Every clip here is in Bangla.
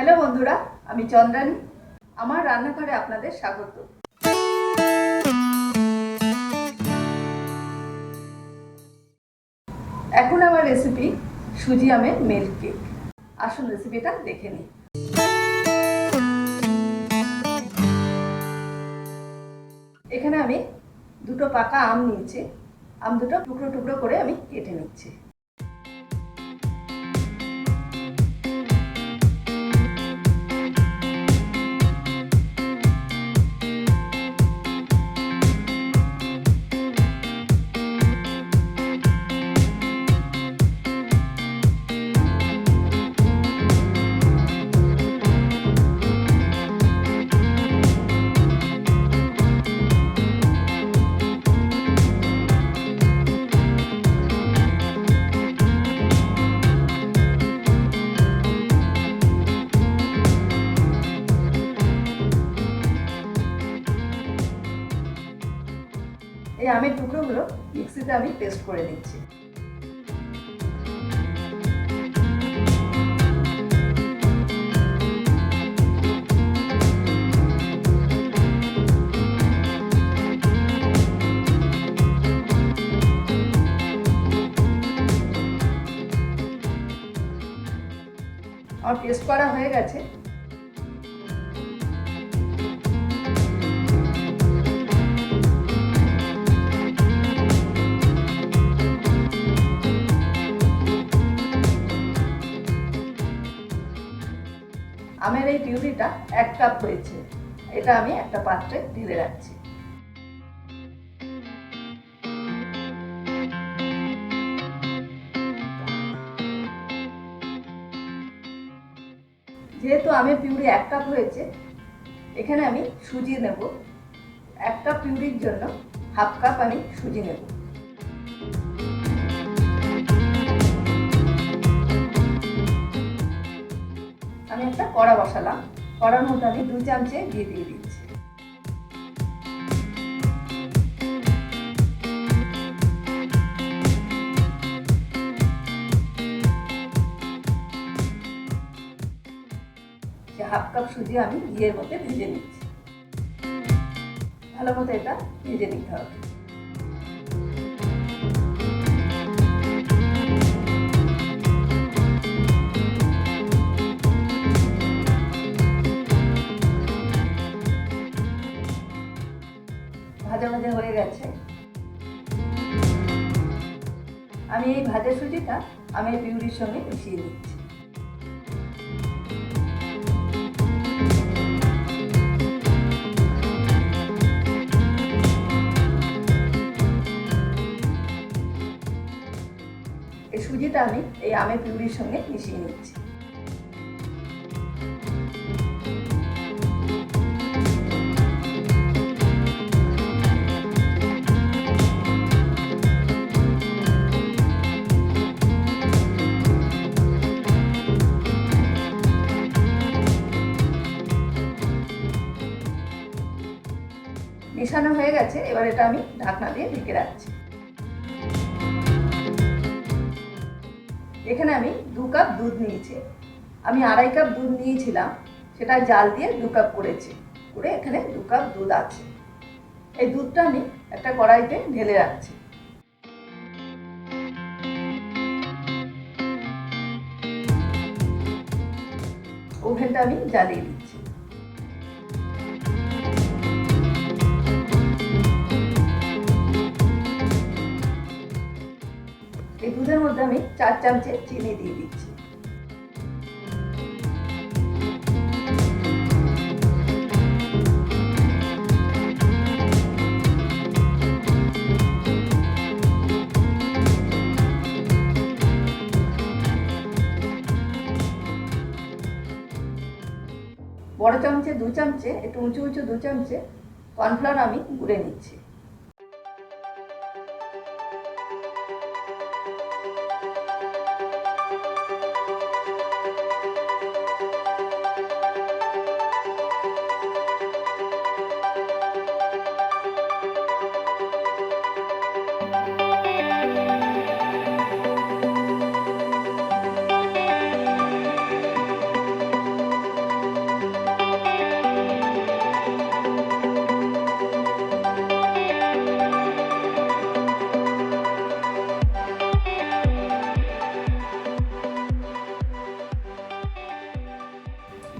হ্যালো বন্ধুরা, আমি চন্দ্রানী। আমার রান্নাঘরে আপনাদের স্বাগত। এখন আমার রেসিপি সুজি আমের মিল্ক কেক। আসুন রেসিপিটা দেখে নিই। এখানে আমি দুটো পাকা আম নিয়েছি। আম দুটো টুকরো টুকরো করে আমি কেটে নিচ্ছি। এই আমের টুকরোগুলো মিক্সিতে আমি পেস্ট করে নিচ্ছি। আমার পেস্ট করা হয়ে গেছে। আমের এই পিউরিটা 1 কাপ হয়েছে। এটা আমি একটা পাত্রে ঢেলে রাখছি। যেহেতু আমের পিউরি 1 কাপ হয়েছে, এখানে আমি সুজি নেব। 1 কাপ পিউরির জন্য 1/2 কাপ আমি সুজি নেব। আমি একটা কড়া বসালাম। কড়ার মধ্যে আমি 2 চামচে ঘি দিয়ে দিচ্ছি। যে 1/2 কাপ সুজি আমি ঘিয়ের মধ্যে ভেজে নিচ্ছি। ভালো মতো এটা ভেজে নিতে হবে। ভাজা ভাজা হয়ে গেছে। আমি এই ভাজা সুজিটা আমের পিউরির সঙ্গে মিশিয়ে নিচ্ছি। এই সুজিটা আমি এই আমের পিউরির সঙ্গে মিশিয়ে নিচ্ছি। মেশানো হয়ে গেছে। এবার এটা আমি ঢাকনা দিয়ে ঢেকে রাখছি। এখানে আমি 2 কাপ দুধ নিয়েছি। আমি 2.5 কাপ দুধ নিয়েছিলাম, সেটা জাল দিয়ে 2 কাপ করেছি। করে এখানে 2 কাপ দুধ আছে। এই দুধটা আমি একটা কড়াইতে ঢেলে রাখছি। ওভেনটা আমি জ্বালিয়ে দিচ্ছি। এই দুধের মধ্যে আমি 4 চামচে চিনি দিয়ে দিচ্ছি। বড় চামচে 2 চামচে, একটু উঁচু উঁচু 2 চামচে কর্নফ্লাওয়ার আমি গুঁড়ে নিচ্ছি।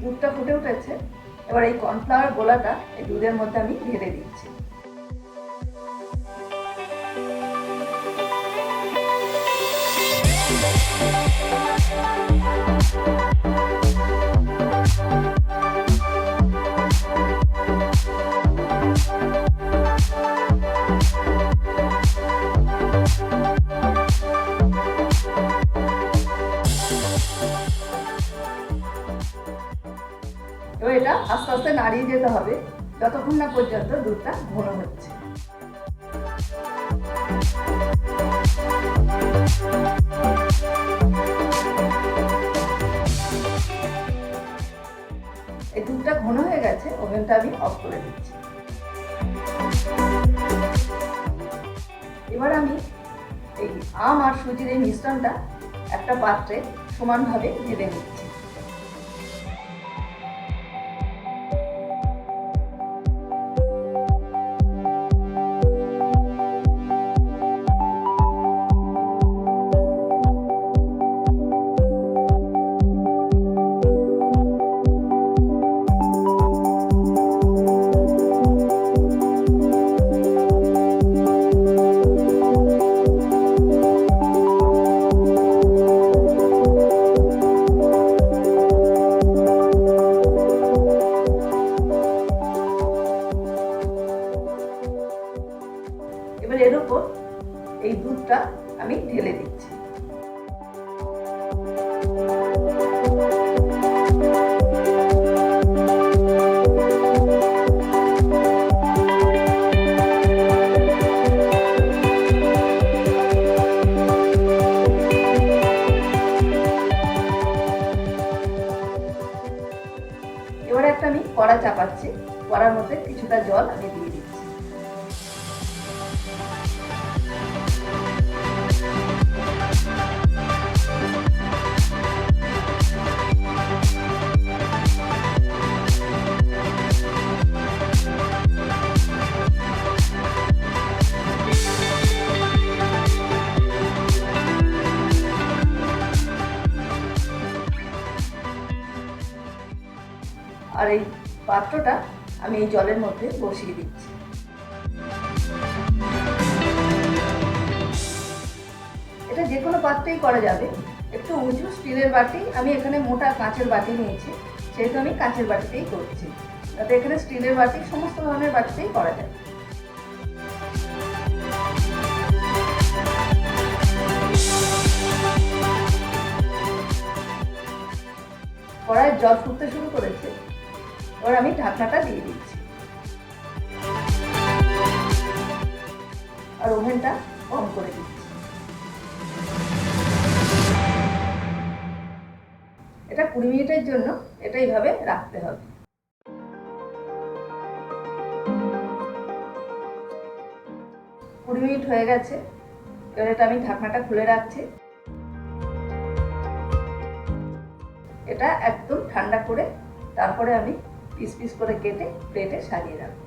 দুধটা ফুটে উঠেছে। এবার এই কর্নফ্লাওয়ার গোলাটা এই দুধের মধ্যে আমি ঢেলে দিচ্ছি। এবার এটা আস্তে আস্তে নাড়িয়ে যেতে হবে যতক্ষণ না পর্যন্ত দুধটা ঘন হচ্ছে। এই দুধটা ঘন হয়ে গেছে, ওভেনটা আমি অফ করে দিচ্ছি। এবার আমি এই আম আর সুজির এই মিশ্রণটা একটা পাত্রে সমানভাবে ঢেলে নিচ্ছি। এবার এর উপর এই দুধটা আমি ঢেলে দিচ্ছি। এবারে একটা আমি কড়া চাপাচ্ছি, কড়ার মধ্যে কিছুটা জল আমি দিয়ে দিচ্ছি। আর এই পাত্রটা আমি এই জলের মধ্যে বসিয়ে দিচ্ছি। এটা যে কোনো পাত্রেই করা যাবে। একটু উঁচু স্টিলের বাটি, আমি এখানে মোটা কাঁচের বাটি নিয়েছি, সেহেতু আমি কাঁচের বাটিতেই করছি। তাতে এখানে স্টিলের বাটি সমস্ত ধরনের বাটিতেই করা যায়। কড়াইয়ের জল ফুটতে শুরু করেছে, এবার আমি ঢাকনাটা দিয়ে দিচ্ছি আর ওভেনটা অন করে দিচ্ছি। এটা 20 মিনিটের জন্য এটা এইভাবে রাখতে হবে। 20 মিনিট হয়ে গেছে, এবার এটা আমি ঢাকনাটা খুলে রাখছি। এটা একদম ঠান্ডা করে তারপরে আমি পিস পিস করে কেটে প্লেটে সাজিয়ে রাখবো।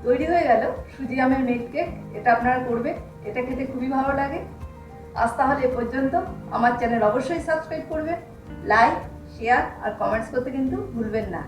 তৈরি হয়ে গেল সুজি আমের মিল্ক কেক। এটা আপনারা করবেন, এটা খেতে খুবই ভালো লাগে। আজ তাহলে এ পর্যন্ত। আমার চ্যানেল অবশ্যই সাবস্ক্রাইব করবেন, লাইক, শেয়ার আর কমেন্টস করতে কিন্তু ভুলবেন না।